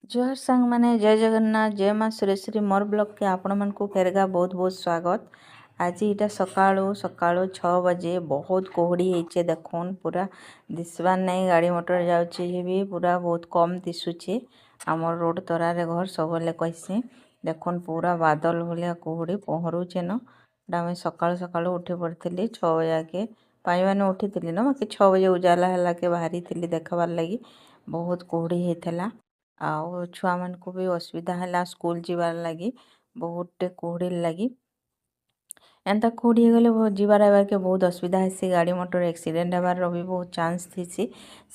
जोहार सांग माने जय जगन्नाथ जय माँ सुरेश्वरी मोर ब्लॉग के आपण मन को फेरगा बहुत बहुत स्वागत। आज इटा सकाळू सकाळू 6 बजे बहुत कोहड़ी होइचे देखुन पूरा दिसबार नहीं गाड़ी मोटर जाउचे भी पूरा बहुत कम दिसुचे। आमर रोड तरारे घर सबले कहसी देखुन पूरा बादल भलिया कोहड़ी पहरुचे न डामे सकाळू सकाळू उठी पड़ती 6 बजे के पाई मैंने उठी थी न बाकी 6 बजे उजाला है के बाहरी थी देखबार लगी बहुत कोहड़ी होता आउ छुआ मन को भी असुविधा है स्कूल जीवार लगी बहुते कोहड़ी लगी एंता कोहड़ी गले जीवार आवार के बहुत असुविधा है गाड़ी मोटर एक्सीडेंट हबार भी बहुत चांस थी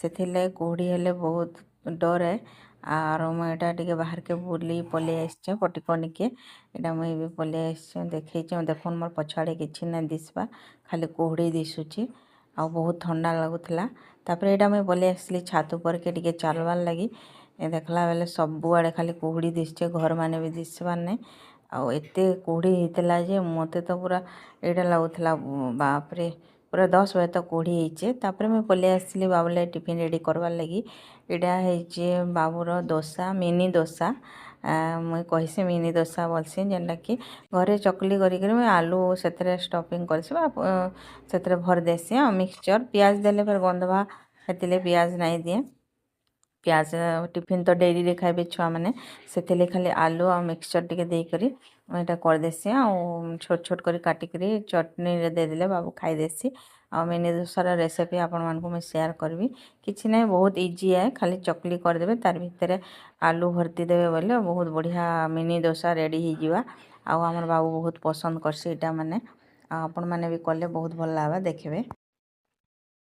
से कोहड़ी हेले बहुत डर है। आर मुझा टे बाहर के बुली पलि आसचे पटिकनी के इटा मुई भी पलि आसचे देखे देखुन मोर पछाड़े कि ना दिसबा खाली कोहड़ी दिशुची आ बहुत ठंडा लगुला तापर यहाँ मुझे पलि आसली छात पर के टिके चलबार लगी देखला बेले सबुआड़े खाली कोहड़ी दिशे घर माने भी दिसबार नहीं आउ एते कोहड़ी होता जे मते तो पूरा यहाँ लगुला बापरे पूरा 10 बजे तक कोहड़ी होइचे तापर मैं पलि आसली बाबुले टिफिन रेडी करवार लगी यहाँ होइचे बाबूर डोसा मिनी डोसा मुई कहसी मिनी डोसा बोलसी जेनटा कि घरे चकली करी मुई आलू से स्टफिंग करसी से भर देसी मिक्सचर पियाज देले फिर गंधवा से पियाज नहीं दिए पियाज टिफिन तो डेरी रे खाइबे छुआ मैंने से खाली आलू आ मिक्सचर टिके देकर मुझे करदेसी छोट छोट कर काटिक चटनी रे दे देले बाबू खाईदेसी आ मिनी डोसार रेसिपी आपण मान को मैं शेयर करबी किछि नहीं बहुत इजी है खाली चकली करदेबे तार भितर आलू भर्ती देवे बोले बहुत बढ़िया मिनी डोसा रेडी हो जावा आमर बाबू बहुत पसंद करसी इटा माने आपण माने भी कले बहुत भल लागबा देखबे।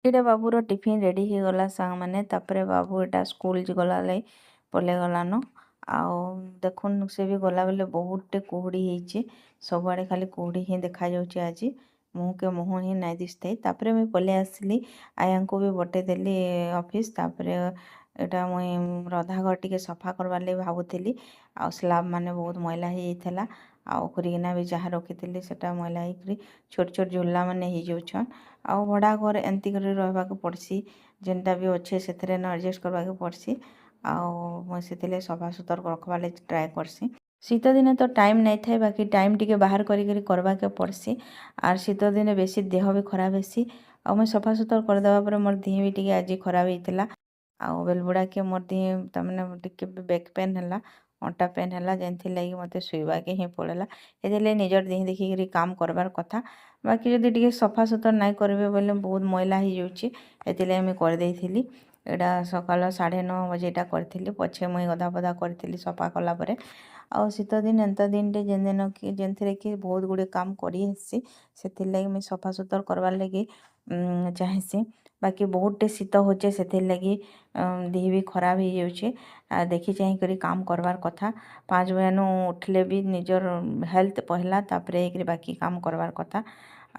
इटा बाबूर टिफिन रेडी हो गला सांग मैंने तापर बाबू इटा स्कूल गला पले गलान आउ देखुन से भी गला बेले बहुते कोहड़ी होइचे सबुआड़े खाली कोहड़ी ही देखा जाउचे आज मुँह के मुँह ही नाई दिसते तापर मुझे पलि आसली आया को भी बटेदेली ऑफिस तापर एटा मुई रधा घर टिके सफा करवार लगी भावुली आ स्लाब माने बहुत मैला हो जाता आउ करना भी जहाँ रखी सेटा मैला होकर छोट छोट झुला माने हो जाउछन आ भड़ा घर एमती कर रहा पड़सी जेनटा भी अच्छे से एडजस्ट करवाके पड़सी आते सफा सुतर रखवा ट्राए करसी शीत दिने तो टाइम नहीं थाए बाकी टाइम टिके बाहर करवाके पड़सी आर शीत दिने बेसी देह भी खराब हेसी आ मैं सफा सुतर करदेवा पर मोर देह भी टिके आज खराब होता आउ बेलबुड़ा के मोर देह तमने टिके बैक पेन है अंटा पेन है जेनथी लगी मत शुवाके ही पड़ेगा ये निजर देह देखिक काम करवार कथा बाकी जदि टिके सफा सुतर नाई करेंगे बोले बहुत मैला हो जाऊँगी ये मुझे करदेली यहाँ सकाल 9:30 बजे यहाँ करी पछे मुई गधा पधा करी सफा कलापर आउ शीत दिन एंता दिन टे जेन दिन कि जेनथिरे कि बहुत गुड़े काम करी हेसी से मुझे सफा सुतर करवार लगी चाहेसी बाकी बहुत टे शीत होचे से लगी देह भी खराब हो जाऊँचे देखी चाह करी काम करवार कथा 5 बजे उठले भी निजर हेल्थ पहला तापर एक बाकी काम करवार कथा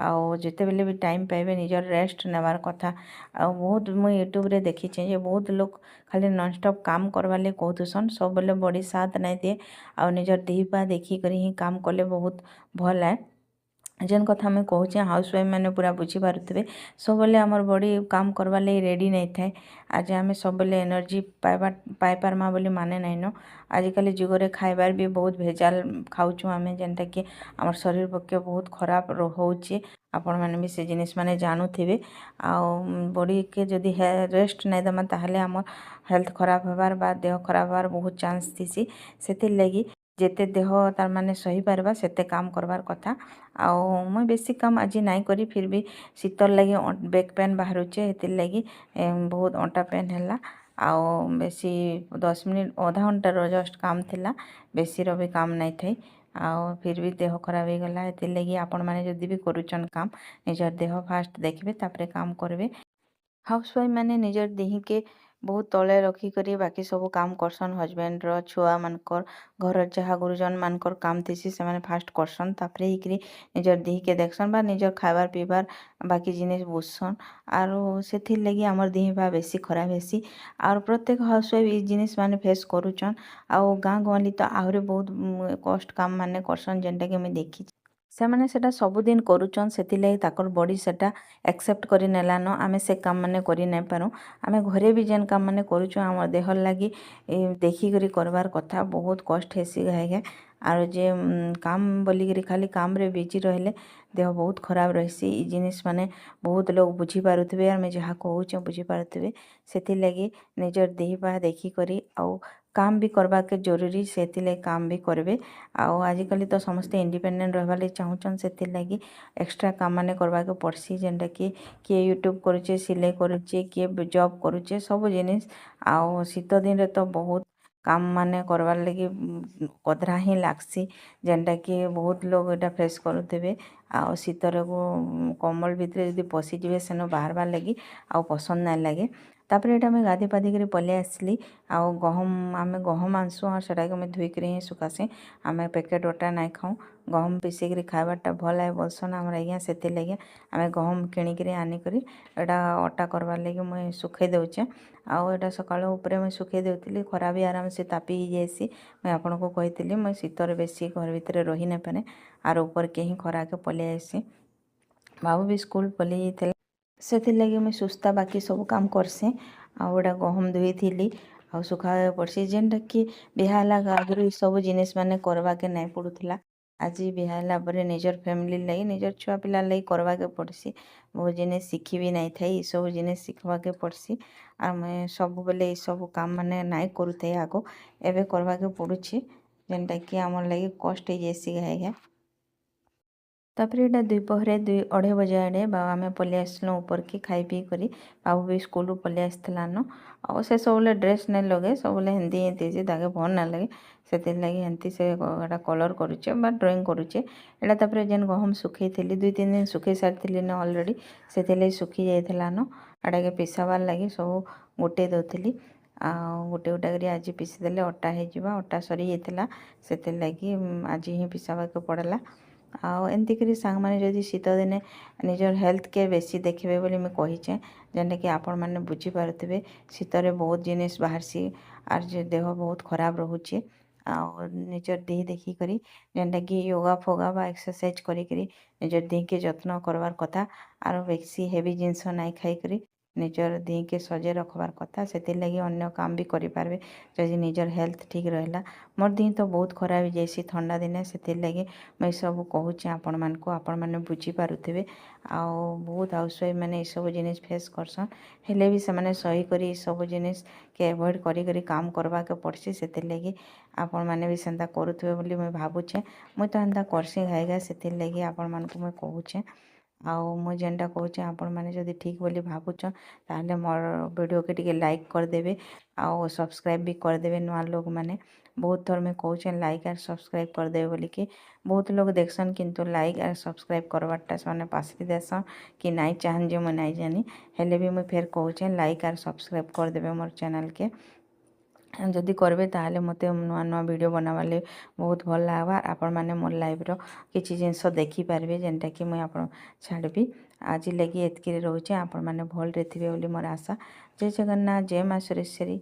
आउ जिते बेले भी टाइम पाइबे निजर रेस्ट नेबार कथा आ बहुत मुई यूट्यूब रे देखी जे बहुत लोग खाली नॉनस्टॉप काम करवा ले कहतुसन सब बेले बॉडी साथ नहीं दिए आ निजर देह पा देखी करी ही काम कले बहुत भल है जेन कथा मैं कहूँ हाउस वाइफ मैंने पूरा बुझी पारे सब बेले आमर बॉडी काम करवा लगी रेडी नहीं थाए आज आम सब बेले एनर्जी पाई पार्मा बोली माने नहीं न आजिकल जुगरे खाइबार भी बहुत भेजाल खाऊँ आम जेनटा कि आम शरीर पक्षे बहुत खराब होची आपण मैंने भी से जिनिस माने जानूथे बॉडी के जदि रेस्ट नहीं देमा ताहले आम हेल्थ खराब होबार बा देह खराब होबार बहुत चांस थी से लगी जेते देह तार माने सही पारबा सेते काम करवार कथा आउ मैं बेसी काम आज नाई करी फिर भी शीतल लगी बैक पेन बाहरुचे हेतिर लगी बहुत अंटा पेन है आउ बेसी 10 मिनट आधा घंटार जस्ट काम थिला बेसी भी काम नहीं थे आउ फिर भी देह खराब हो गला हेतिर लगी आपण माने जदि भी करूचन काम निजर देह फास्ट देखबे तापरे काम करबे हाउस वाइफ मैंने निजर देह के बहुत तले रखिक बाकी सब काम करसन हजबैंड छुआ मानकर घर जहाँ गुरुजन मानकर काम थी से मैंने फास्ट करसन तापर ही निजर देह के देखसन बा निजर खाबार पीबार बाकी जिनिस बुझसन आरो से लगी आमर देह बा बेसी खराब हेसी और प्रत्येक हाउस वाइफ ये जिनिस माने फेस करूचन आउ गाँ गहली तो आहरी बहुत कष्ट काम माने करसन जेनटा कि मुझे देखी ସେମାନେ ସେଟା ସବୁଦିନ କରୁଛନ୍ ସେଥିଲାଗି ତାଙ୍କର ବଡ଼ି ସେଟା एक्सेप्ट କରି ନେଲାନ ଆମେ ସେ କାମ ମାନେ କରି ନାଇଁ ପାରୁ ଆମେ ଘରେ ବି ଯେନ୍ କାମ ମାନେ କରୁଛୁ ଆମର ଦେହର ଲାଗି ଦେଖିକରି କରବାର୍ କଥା ବହୁତ କଷ୍ଟ ହେସି ଘାଏ ଆରୁ ଯେ କାମ ବୋଲିକିରି ଖାଲି କାମରେ ବିଜି ରହିଲେ ଦେହ ବହୁତ ଖରାପ ରହିସି ଇ ଜିନିଷ ମାନେ ବହୁତ ଲୋକ ବୁଝିପାରୁଥିବେ ଆମେ ଯାହା କହୁଛେ ବୁଝିପାରୁଥିବେ ସେଥିଲାଗି ନିଜର ଦେହ ପା ଦେଖିକରି ଆଉ କାମ ବି କରବାକେ ଜରୁରୀ ସେଥିଲାଗି କାମ ବି କରିବେ ଆଉ ଆଜିକାଲି ତ ସମସ୍ତେ ଇଣ୍ଡିପେଣ୍ଡେଣ୍ଟ ରହିବାର ଲାଗି ଚାହୁଁଛନ୍ ସେଥିଲାଗି ଏକ୍ସଟ୍ରା କାମ ମାନେ କରବାକେ ପଡ଼୍ସି ଯେନ୍ଟାକି କିଏ ୟୁଟ୍ୟୁବ୍ କରୁଛେ ସିଲେଇ କରୁଛେ କିଏ ଜବ୍ କରୁଛେ ସବୁ ଜିନିଷ ଆଉ ଶୀତ ଦିନରେ ତ ବହୁତ କାମ ମାନେ କରବାର୍ ଲାଗି କଦରା ହିଁ ଲାଗ୍ସି ଯେନ୍ଟାକି ବହୁତ ଲୋକ ଏଇଟା ଫେସ୍ କରୁଥିବେ ଆଉ ଶୀତରେ କମ୍ବଳ ଭିତରେ ଯଦି ପଶିଯିବେ ସେନ ବାହାରବାର୍ ଲାଗି ଆଉ ପସନ୍ଦ ନାଇଁ ଲାଗେ ତାପରେ ଏଇଟା ଆମେ ଗାଧି ପାଧିକରି ପଲେଇ ଆସିଲି ଆଉ ଗହମ ଆମେ ଗହମ ଆଣସୁଁ ଆଉ ସେଟାକେ ଆମେ ଧୁଇକରି ହିଁ ଶୁଖାସି ଆମେ ପ୍ୟାକେଟ୍ ଅଟା ନାଇଁ ଖାଉଁ ଗହମ ପିସିକିରି ଖାଇବାରଟା ଭଲ୍ ଲାଗେ ବୋଲସନ୍ ଆମର ଆଜ୍ଞା ସେଥିଲାଗି ଆମେ ଗହମ କିଣିକିରି ଆନିକରି ଏଇଟା ଅଟା କରବାର୍ ଲାଗି ମୁଇଁ ଶୁଖେଇ ଦେଉଛେ ଆଉ ଏଇଟା ସକାଳୁ ଉପରେ ମୁଇଁ ଶୁଖେଇ ଦେଉଥିଲି ଖରା ବି ଆରାମସେ ତାପି ହେଇଯାଏସି ମୁଇଁ ଆପଣଙ୍କୁ କହିଥିଲି ମୁଇଁ ଶୀତରେ ବେଶୀ ଘର ଭିତରେ ରହି ନାଇଁ ପାରେ ଆର୍ ଉପରକେ ହିଁ ଖରାକେ ପଲେଇ ଆଏସି ବାବୁ ବି ସ୍କୁଲ ପଲେଇ ଯାଇଥିଲା ସେଥିଲାଗି ମୁଇଁ ସୁସ୍ତା ବାକି ସବୁ କାମ କରସିଁ ଆଉ ଏଇଟା ଗହମ ଧୁଇଥିଲି ଆଉ ଶୁଖାବାକେ ପଡ଼୍ସି ଯେନ୍ଟାକି ବିହା ହେଲା ଆଗରୁ ଇ ସବୁ ଜିନିଷ ମାନେ କରବାକେ ନାଇଁ ପଡ଼ୁଥିଲା ଆଜି ବିହା ହେଲା ପରେ ନିଜର ଫ୍ୟାମିଲି ଲାଗି ନିଜର ଛୁଆ ପିଲା ଲାଗି କରବାକେ ପଡ଼୍ସି ବହୁତ ଜିନିଷ ଶିଖି ବି ନାଇଁ ଥାଇ ଏସବୁ ଜିନିଷ ଶିଖବାକେ ପଡ଼୍ସି ଆଉ ମୁଇଁ ସବୁବେଲେ ଏସବୁ କାମ ମାନେ ନାଇଁ କରୁଥାଇ ଆଗ ଏବେ କରବାକେ ପଡ଼ୁଛି ଯେନ୍ଟାକି ଆମର୍ ଲାଗି କଷ୍ଟ ହେଇଯାଏସି ଘାଏ ତାପରେ ଏଇଟା ଦୁଇପହରେ 2-2:30 ବଜେ ଆଡ଼େ ବାବା ଆମେ ପଲେଇ ଆସିଲୁଁ ଉପରକି ଖାଇ ପିଇ କରି ବାବୁ ବି ସ୍କୁଲରୁ ପଲେଇ ଆସିଥିଲାନ ଆଉ ସେ ସବୁବେଳେ ଡ୍ରେସ୍ ନାଇଁ ଲଗେ ସବୁବେଳେ ହେନ୍ତି ହେଇଥିସି ତାକେ ଭଲ୍ ନାଇଁ ଲାଗେ ସେଥିର୍ଲାଗି ହେନ୍ତି ସେ ଏଟା କଲର୍ କରୁଛେ ବା ଡ୍ରଇଂ କରୁଛେ ଏଇଟା ତାପରେ ଯେନ୍ ଗହମ ଶୁଖେଇଥିଲି 2-3 ଦିନ ଶୁଖେଇ ସାରିଥିଲି ନ ଅଲରେଡ଼ି ସେଥିଲାଗି ଶୁଖି ଯାଇଥିଲାନ ଏଟାକେ ପିସାବାର୍ ଲାଗି ସବୁ ଗୋଟେଇ ଦଉଥିଲି ଆଉ ଗୋଟେ ଗୋଟେ କରି ଆଜି ପିସି ଦେଲେ ଅଟା ହେଇଯିବା ଅଟା ସରି ଯାଇଥିଲା ସେଥିର୍ଲାଗି ଆଜି ହିଁ ପିସାବାକେ ପଡ଼ଲା ଆଉ ଏମିତିକରି ସାଙ୍ଗମାନେ ଯଦି ଶୀତ ଦିନେ ନିଜର ହେଲ୍ଥକେ ବେଶୀ ଦେଖିବେ ବୋଲି ମୁଇଁ କହିଛେ ଯେନ୍ଟାକି ଆପଣମାନେ ବୁଝିପାରୁଥିବେ ଶୀତରେ ବହୁତ ଜିନିଷ ବାହାରିସି ଆର୍ ଯେ ଦେହ ବହୁତ ଖରାପ ରହୁଛେ ଆଉ ନିଜର ଦେହ ଦେଖିକରି ଯେନ୍ଟାକି ୟୋଗା ଫୋଗା ବା ଏକ୍ସରସାଇଜ କରିକିରି ନିଜର ଦେହକେ ଯତ୍ନ କରବାର୍ କଥା ଆରୁ ବେଶୀ ହେଭି ଜିନିଷ ନାଇଁ ଖାଇକରି ନିଜର ଦେହକେ ସଜେଇ ରଖବାର୍ କଥା ସେଥିର୍ଲାଗି ଅନ୍ୟ କାମ ବି କରିପାରବେ ଯଦି ନିଜର ହେଲ୍ଥ ଠିକ୍ ରହିଲା ମୋର୍ ଦେହ ତ ବହୁତ ଖରାପ ହେଇଯାଇସି ଥଣ୍ଡା ଦିନେ ସେଥିର୍ଲାଗି ମୁଇଁ ସବୁ କହୁଛେ ଆପଣମାନଙ୍କୁ ଆପଣମାନେ ବୁଝିପାରୁଥିବେ ଆଉ ବହୁତ ହାଉସୱାଇଫ୍ ମାନେ ଏସବୁ ଜିନିଷ ଫେସ୍ କରସନ୍ ହେଲେ ବି ସେମାନେ ସହିକରି ଏସବୁ ଜିନିଷକେ ଆଭଏଡ଼ କରିକରି କାମ କରବାକେ ପଡ଼୍ସି ସେଥିର୍ଲାଗି ଆପଣମାନେ ବି ସେନ୍ତା କରୁଥିବେ ବୋଲି ମୁଇଁ ଭାବୁଛେ ମୁଇଁ ତ ହେନ୍ତା କରସିଁ ଘାଏ ସେଥିର୍ଲାଗି ଆପଣମାନଙ୍କୁ ମୁଇଁ କହୁଛେ ଆଉ ମୁଇଁ ଯେନ୍ଟା କହୁଛେ ଆପଣମାନେ ଯଦି ଠିକ୍ ବୋଲି ଭାବୁଛନ୍ ତାହେଲେ ମୋର ଭିଡ଼ିଓକେ ଟିକେ ଲାଇକ୍ କରିଦେବେ ଆଉ ସବସ୍କ୍ରାଇବ୍ ବି କରିଦେବେ ନୂଆ ଲୋକମାନେ ବହୁତ ଥର ମୁଇଁ କହୁଛେ ଲାଇକ୍ ଆର୍ ସବସ୍କ୍ରାଇବ୍ କରିଦେବେ ବୋଲିକି ବହୁତ ଲୋକ ଦେଖସନ୍ କିନ୍ତୁ ଲାଇକ୍ ଆର୍ ସବସ୍କ୍ରାଇବ୍ କରବାରଟା ସେମାନେ ପାସରି ଦେସନ୍ କି ନାଇଁ ଚାହାନ୍ ଯେ ମୁଇଁ ନାଇଁ ଜାନି ହେଲେ ବି ମୁଇଁ ଫେର୍ କହୁଛେ ଲାଇକ୍ ଆର୍ ସବସ୍କ୍ରାଇବ୍ କରିଦେବେ ମୋର୍ ଚ୍ୟାନେଲ୍କେ ଯଦି କରିବେ ତାହେଲେ ମୋତେ ନୂଆ ନୂଆ ଭିଡ଼ିଓ ବନାବାର୍ ଲାଗି ବହୁତ ଭଲ୍ ଲାଗ୍ବା ଆପଣମାନେ ମୋର୍ ଲାଇଭ୍ର କିଛି ଜିନିଷ ଦେଖିପାରିବେ ଯେନ୍ଟାକି ମୁଇଁ ଆପଣ ଛାଡ଼ବି ଆଜି ଲାଗି ଏତ୍କିରେ ରହୁଛେ ଆପଣମାନେ ଭଲରେ ଥିବେ ବୋଲି ମୋର ଆଶା ଜୟ ଜଗନ୍ନାଥ ଜୟ ମା ସୁରେଶ୍ୱରୀ।